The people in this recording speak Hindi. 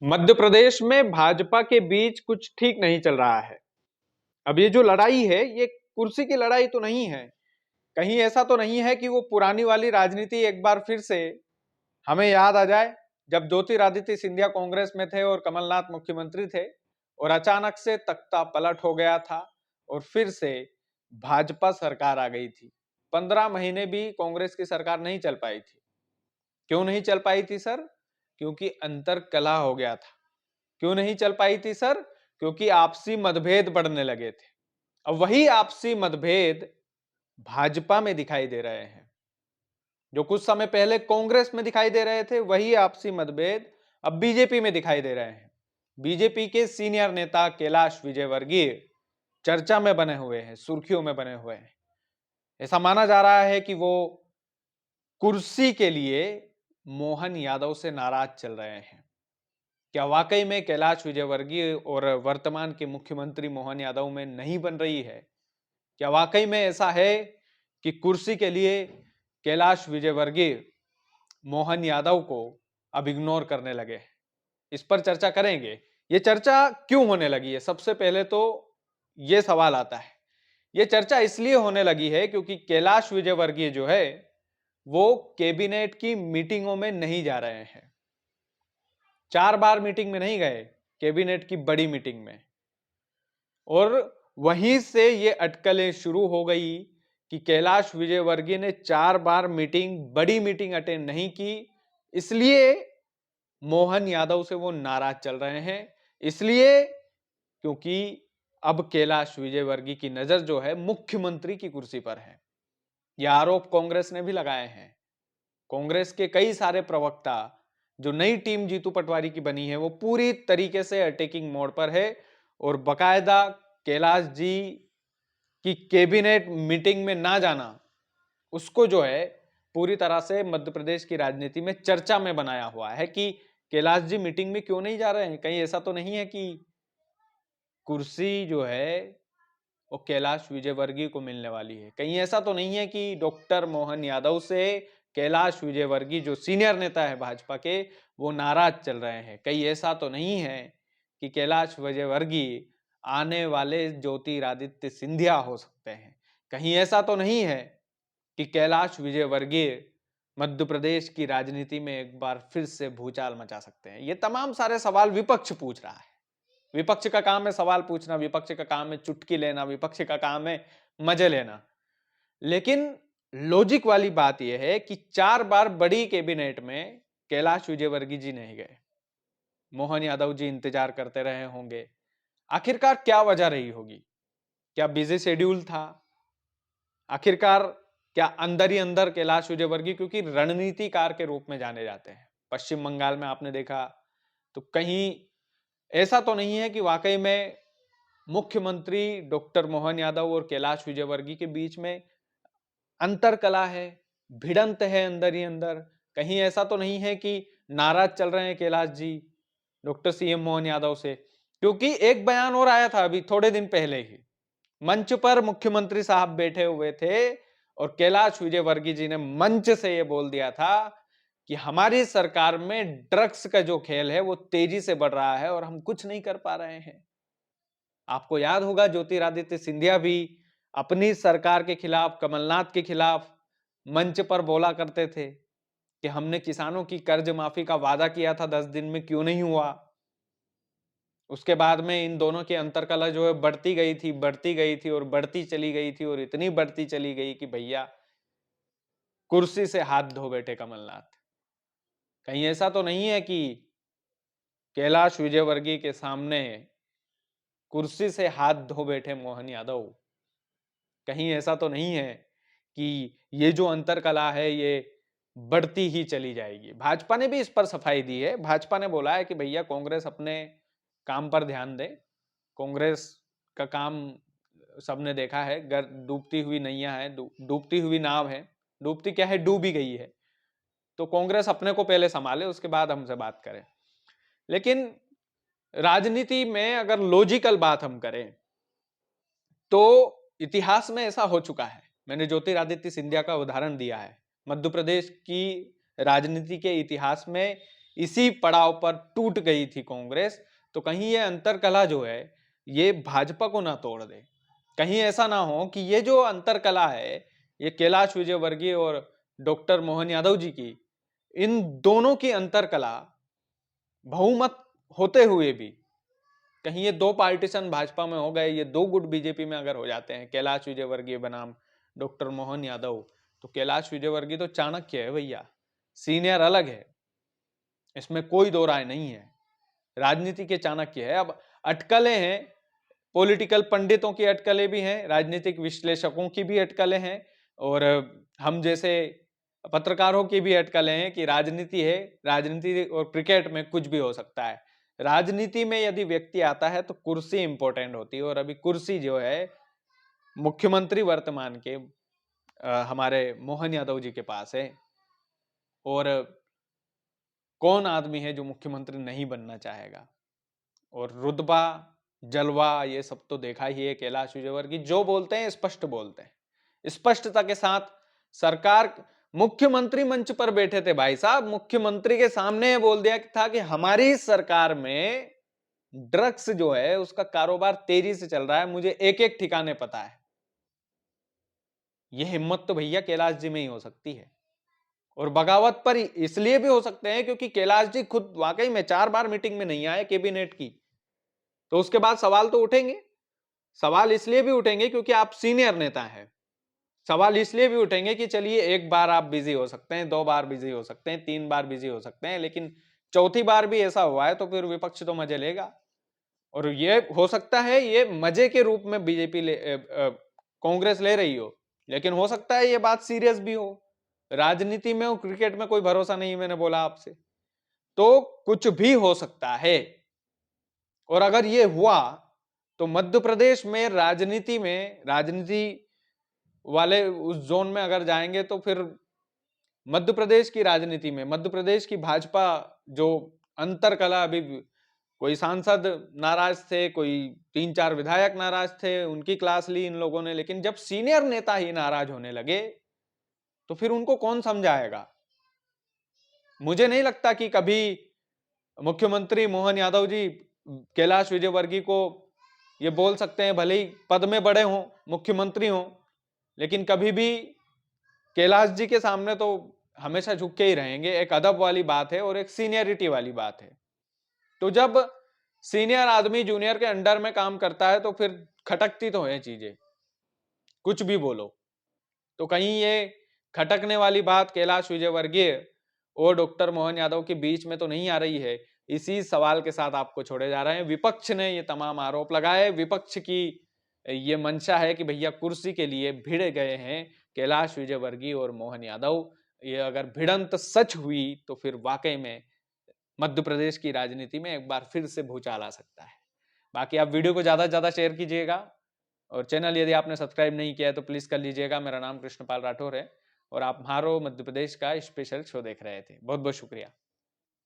मध्य प्रदेश में भाजपा के बीच कुछ ठीक नहीं चल रहा है। अब ये जो लड़ाई है ये कुर्सी की लड़ाई तो नहीं है। कहीं ऐसा तो नहीं है कि वो पुरानी वाली राजनीति एक बार फिर से हमें याद आ जाए, जब ज्योतिरादित्य सिंधिया कांग्रेस में थे और कमलनाथ मुख्यमंत्री थे और अचानक से तख्ता पलट हो गया था और फिर से भाजपा सरकार आ गई थी। 15 महीने भी कांग्रेस की सरकार नहीं चल पाई थी। क्यों नहीं चल पाई थी सर? क्योंकि अंतर कलह हो गया था। क्यों नहीं चल पाई थी सर? क्योंकि आपसी मतभेद बढ़ने लगे थे। अब वही आपसी मतभेद भाजपा में दिखाई दे रहे हैं। जो कुछ समय पहले कांग्रेस में दिखाई दे रहे थे, वही आपसी मतभेद अब बीजेपी में दिखाई दे रहे हैं। बीजेपी के सीनियर नेता कैलाश विजयवर्गीय चर्चा में बने हुए हैं, सुर्खियों में बने हुए हैं। ऐसा माना जा रहा है कि वो कुर्सी के लिए मोहन यादव से नाराज चल रहे हैं। क्या वाकई में कैलाश विजयवर्गीय और वर्तमान के मुख्यमंत्री मोहन यादव में नहीं बन रही है? क्या वाकई में ऐसा है कि कुर्सी के लिए कैलाश विजयवर्गीय मोहन यादव को अब इग्नोर करने लगे? इस पर चर्चा करेंगे। ये चर्चा क्यों होने लगी है? सबसे पहले तो ये सवाल आता है। ये चर्चा इसलिए होने लगी है क्योंकि कैलाश विजयवर्गीय जो है वो कैबिनेट की मीटिंगों में नहीं जा रहे हैं। 4 बार मीटिंग में नहीं गए, कैबिनेट की बड़ी मीटिंग में। और वहीं से ये अटकलें शुरू हो गई कि कैलाश विजयवर्गीय ने 4 बार बड़ी मीटिंग अटेंड नहीं की, इसलिए मोहन यादव से वो नाराज चल रहे हैं। इसलिए क्योंकि अब कैलाश विजयवर्गीय की नजर जो है मुख्यमंत्री की कुर्सी पर है। यह आरोप कांग्रेस ने भी लगाए हैं। कांग्रेस के कई सारे प्रवक्ता, जो नई टीम जीतू पटवारी की बनी है, वो पूरी तरीके से अटैकिंग मोड पर है और बकायदा कैलाश जी की कैबिनेट मीटिंग में ना जाना, उसको जो है पूरी तरह से मध्य प्रदेश की राजनीति में चर्चा में बनाया हुआ है कि कैलाश जी मीटिंग में क्यों नहीं जा रहे हैं। कहीं ऐसा तो नहीं है कि कुर्सी जो है वो कैलाश विजयवर्गीय को मिलने वाली है? कहीं ऐसा तो नहीं है कि डॉक्टर मोहन यादव से कैलाश विजयवर्गीय जो सीनियर नेता है भाजपा के, वो नाराज चल रहे हैं? कहीं ऐसा तो नहीं है कि कैलाश विजयवर्गीय आने वाले ज्योतिरादित्य सिंधिया हो सकते हैं? कहीं ऐसा तो नहीं है कि कैलाश विजयवर्गीय मध्य प्रदेश की राजनीति में एक बार फिर से भूचाल मचा सकते हैं? ये तमाम सारे सवाल विपक्ष पूछ रहा है। विपक्ष का काम है सवाल पूछना, विपक्ष का काम है चुटकी लेना, विपक्ष का काम है मजे लेना। लेकिन लॉजिक वाली बात यह है कि 4 बार बड़ी कैबिनेट में कैलाश विजयवर्गीय जी नहीं गए। मोहन यादव जी इंतजार करते रहे होंगे। आखिरकार क्या वजह रही होगी? क्या बिजी शेड्यूल था? आखिरकार क्या अंदर ही अंदर कैलाश विजयवर्गीय, क्योंकि रणनीतिकार के रूप में जाने जाते हैं, पश्चिम बंगाल में आपने देखा, तो कहीं ऐसा तो नहीं है कि वाकई में मुख्यमंत्री डॉक्टर मोहन यादव और कैलाश विजयवर्गीय के बीच में अंतर कला है, भिड़ंत है अंदर ही अंदर? कहीं ऐसा तो नहीं है कि नाराज चल रहे हैं कैलाश जी डॉक्टर सीएम मोहन यादव से? क्योंकि एक बयान और आया था अभी थोड़े दिन पहले ही, मंच पर मुख्यमंत्री साहब बैठे हुए थे और कैलाश विजयवर्गीय जी ने मंच से यह बोल दिया था कि हमारी सरकार में ड्रग्स का जो खेल है वो तेजी से बढ़ रहा है और हम कुछ नहीं कर पा रहे हैं। आपको याद होगा ज्योतिरादित्य सिंधिया भी अपनी सरकार के खिलाफ, कमलनाथ के खिलाफ मंच पर बोला करते थे कि हमने किसानों की कर्ज माफी का वादा किया था, 10 दिन में क्यों नहीं हुआ? उसके बाद में इन दोनों की अंतर्कलह जो है बढ़ती गई थी, बढ़ती गई थी और बढ़ती चली गई थी और इतनी बढ़ती चली गई कि भैया कुर्सी से हाथ धो बैठे कमलनाथ। कहीं ऐसा तो नहीं है कि कैलाश विजयवर्गीय के सामने कुर्सी से हाथ धो बैठे मोहन यादव? कहीं ऐसा तो नहीं है कि ये जो अंतरकलह है ये बढ़ती ही चली जाएगी? भाजपा ने भी इस पर सफाई दी है। भाजपा ने बोला है कि भैया कांग्रेस अपने काम पर ध्यान दे। कांग्रेस का काम सबने देखा है, डूबती हुई नैया है, डूबती हुई नाव है। डूबती क्या है, डूब ही गई है। तो कांग्रेस अपने को पहले संभाले, उसके बाद हमसे बात करें। लेकिन राजनीति में अगर लॉजिकल बात हम करें तो इतिहास में ऐसा हो चुका है। मैंने ज्योतिरादित्य सिंधिया का उदाहरण दिया है। मध्य प्रदेश की राजनीति के इतिहास में इसी पड़ाव पर टूट गई थी कांग्रेस। तो कहीं ये अंतरकलह जो है ये भाजपा को ना तोड़ दे, कहीं ऐसा ना हो कि ये जो अंतरकलह है ये कैलाश विजयवर्गीय और डॉक्टर मोहन यादव जी की, इन दोनों की अंतरकलह बहुमत होते हुए भी कहीं ये दो पार्टीशन भाजपा में हो गए, ये दो गुट बीजेपी में अगर हो जाते हैं, कैलाश विजयवर्गीय बनाम डॉक्टर मोहन यादव, तो कैलाश विजयवर्गीय तो चाणक्य है भैया, सीनियर अलग है, इसमें कोई दो राय नहीं है, राजनीति के चाणक्य है। अब अटकलें हैं, पॉलिटिकल पंडितों की अटकलें भी हैं, राजनीतिक विश्लेषकों की भी अटकलें हैं, और हम जैसे पत्रकारों की भी अटकलें हैं कि राजनीति है, राजनीति और क्रिकेट में कुछ भी हो सकता है। राजनीति में यदि व्यक्ति आता है तो कुर्सी इंपॉर्टेंट होती है, और अभी कुर्सी जो है मुख्यमंत्री वर्तमान के हमारे मोहन यादव जी के पास है। और कौन आदमी है जो मुख्यमंत्री नहीं बनना चाहेगा, और रुतबा जलवा ये सब तो देखा ही है कैलाश विजयवर्गीय, जो बोलते हैं स्पष्ट बोलते हैं, स्पष्टता के साथ। सरकार मुख्यमंत्री मंच पर बैठे थे भाई साहब, मुख्यमंत्री के सामने बोल दिया था कि हमारी सरकार में ड्रग्स जो है उसका कारोबार तेजी से चल रहा है, मुझे एक एक ठिकाने पता है। यह हिम्मत तो भैया कैलाश जी में ही हो सकती है, और बगावत पर इसलिए भी हो सकते हैं क्योंकि कैलाश जी खुद वाकई में 4 बार मीटिंग में नहीं आए कैबिनेट की, तो उसके बाद सवाल तो उठेंगे। सवाल इसलिए भी उठेंगे क्योंकि आप सीनियर नेता हैं, सवाल इसलिए भी उठेंगे कि चलिए एक बार आप बिजी हो सकते हैं, 2 बार बिजी हो सकते हैं, 3 बार बिजी हो सकते हैं, लेकिन चौथी बार भी ऐसा हुआ है तो फिर विपक्ष तो मजे लेगा। और ये हो सकता है ये मजे के रूप में बीजेपी कांग्रेस ले रही हो, लेकिन हो सकता है ये बात सीरियस भी हो। राजनीति में और क्रिकेट में कोई भरोसा नहीं, मैंने बोला आपसे, तो कुछ भी हो सकता है। और अगर ये हुआ तो मध्य प्रदेश में राजनीति वाले उस जोन में अगर जाएंगे तो फिर मध्य प्रदेश की राजनीति में, मध्य प्रदेश की भाजपा जो अंतरकलह, अभी कोई सांसद नाराज थे, कोई 3-4 विधायक नाराज थे, उनकी क्लास ली इन लोगों ने, लेकिन जब सीनियर नेता ही नाराज होने लगे तो फिर उनको कौन समझाएगा। मुझे नहीं लगता कि कभी मुख्यमंत्री मोहन यादव जी कैलाश विजयवर्गीय को ये बोल सकते हैं, भले ही पद में बड़े हों, मुख्यमंत्री हों, लेकिन कभी भी कैलाश जी के सामने तो हमेशा झुक के ही रहेंगे। एक अदब वाली बात है और एक सीनियरिटी वाली बात है। तो जब सीनियर आदमी जूनियर के अंडर में काम करता है तो फिर खटकती तो है चीजें, कुछ भी बोलो। तो कहीं ये खटकने वाली बात कैलाश विजयवर्गीय और डॉक्टर मोहन यादव के बीच में तो नहीं आ रही है। इसी सवाल के साथ आपको छोड़े जा रहे हैं। विपक्ष ने ये तमाम आरोप लगाए, विपक्ष की ये मंशा है कि भैया कुर्सी के लिए भिड़ गए हैं कैलाश विजयवर्गीय और मोहन यादव। ये अगर भिड़ंत सच हुई तो फिर वाकई में मध्य प्रदेश की राजनीति में एक बार फिर से भूचाल आ सकता है। बाकी आप वीडियो को ज्यादा से ज्यादा शेयर कीजिएगा, और चैनल यदि आपने सब्सक्राइब नहीं किया है तो प्लीज कर लीजिएगा। मेरा नाम कृष्णपाल राठौर है और आप म्हारो मध्य प्रदेश का स्पेशल शो देख रहे थे। बहुत बहुत शुक्रिया।